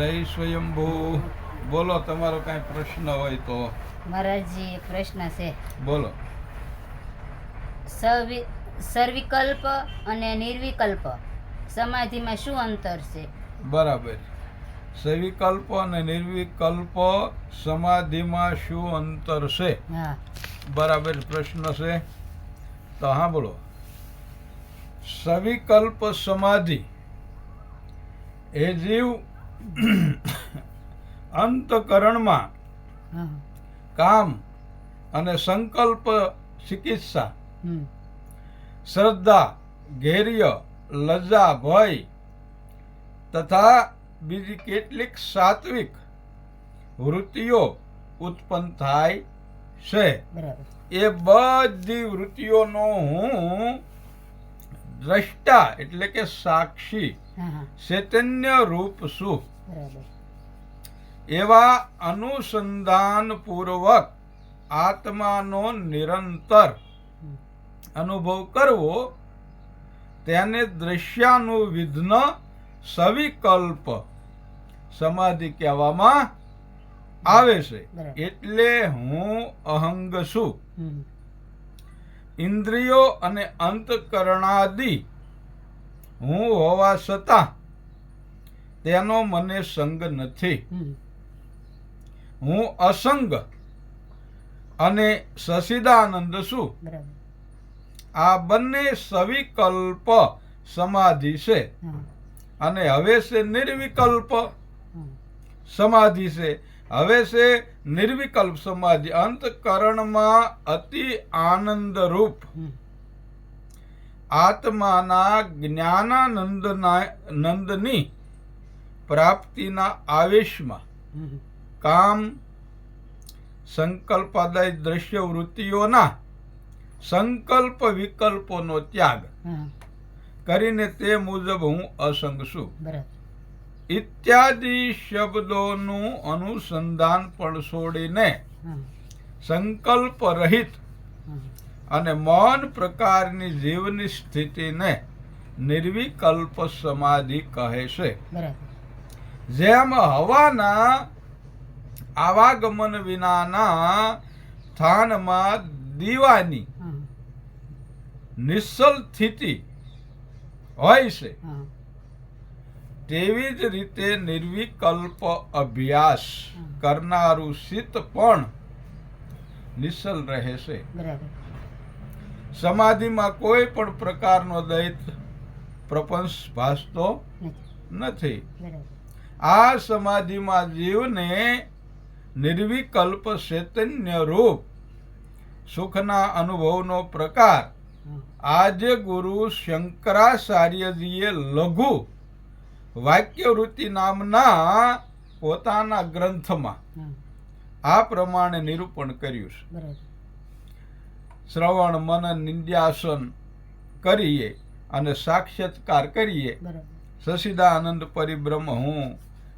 જય સ્વયંભૂ. બોલો, તમારો કાંઈ પ્રશ્ન હોય તો. મહારાજજી એક પ્રશ્ન છે. બોલો. સર્વિકલ્પ અને નિર્વિકલ્પ સમાધિમાં શું અંતર છે? બરાબર. સવિકલ્પ અને નિર્વિકલ્પ સમાધિમાં શું અંતર છે? હા, બરાબર પ્રશ્ન છે. તો હા બોલો. સવિકલ્પ સમાધિ એ જીવ અંતકરણમાં હા, કામ અને સંકલ્પ, ચિકિત્સા, શ્રદ્ધા, ધૈર્ય, લજ્જા, ભય તથા બીજી કેટલીક સાત્વિક વૃત્તિઓ ઉત્પન્ન થાય છે. બરાબર. એ બધી વૃત્તિઓનો હું દ્રષ્ટા એટલે કે સાક્ષી હા, હા, ચૈતન્ય રૂપ છું. બરાબર. એવા અનુસંધાન પૂર્વક આત્માનો નિરંતર અનુભવ કરવો તેને દ્રશ્યાનુવિધ્ન સવિકલ્પ સમાધિ કહેવામાં આવે છે. બરાબર. એટલે હું અહંગ છું. હમ, ઇન્દ્રિયો અને અંતકરણાદિ હું હોવા છતાં તેનો મને સંગ નથી. હમ, હું અસંગ અને સચિદાનંદ છું. બરાબર. આ બંને સવિકલ્પ સમાધિ છે. હા, અને હવે છે નિર્વિકલ્પ હા, સમાધિ છે. હવે છે નિર્વિકલ્પ સમાધિ. અંતકરણમાં અતિ આનંદરૂપ હમ, આત્માના જ્ઞાનાનંદની પ્રાપ્તિના આવેશમાં હમ, કામ સંકલ્પાદય દ્રશ્ય વૃત્તિઓના સંકલ્પ વિકલ્પોનો ત્યાગ હા, કરીને તે મુજબ હું અસંગ છું બરાબર. ઇત્યાદિ શબ્દોનું અનુસંધાન પણ છોડીને હા, સંકલ્પ રહિત હા, અને મૌન પ્રકારની જીવની સ્થિતિને નિર્વિકલ્પ સમાધિ કહે છે. બરાબર. જેમ હવાના આવાગમન વિનાના સ્થાનમાં દીવાની હા, નિશ્ચલ સ્થિતિ હોય છે, હા, તેવી જ રીતે નિર્વિકલ્પ અભ્યાસ હા, કરનારું ચિત્ત પણ નિશ્ચલ રહે છે. બરાબર. સમાધિમાં કોઈ પણ પ્રકારનો દૈત પ્રપંચ ભાસતો નથી. નથી. બરાબર. આ સમાધિમાં જીવને નિર્વિકલ્પ ચૈતન્ય રૂપ સુખના અનુભવનો પ્રકાર હા, આજે ગુરુ શંકરાચાર્યજીએ લઘુ વાક્યવૃત્તિ નામના પોતાના ગ્રંથમાં હા, આ પ્રમાણે નિરૂપણ કર્યું છે. બરાબર. શ્રવણ મનન નિંદ્યાસન કરીએ અને સાક્ષાત્કાર કરીએ. બરાબર. સચિદાનંદ પરિબ્રહ્મ હું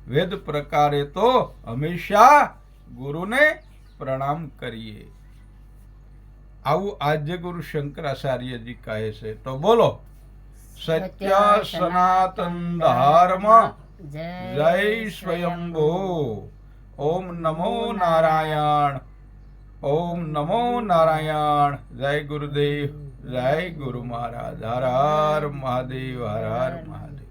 વેદ પ્રકારે તો હંમેશા ગુરુને પ્રણામ કરીએ. આવું આદ્ય ગુરુ શંકરાચાર્યજી કહે છે. તો બોલો. સત્ય સનાતન ધર્મ જય સ્વયંભૂ. ઓમ નમો નારાયણ. ઓમ નમો નારાયણ. જય ગુરુદેવ. જય ગુરુ મહારાજ. હર હર મહાદેવ. હર હર મહાદેવ.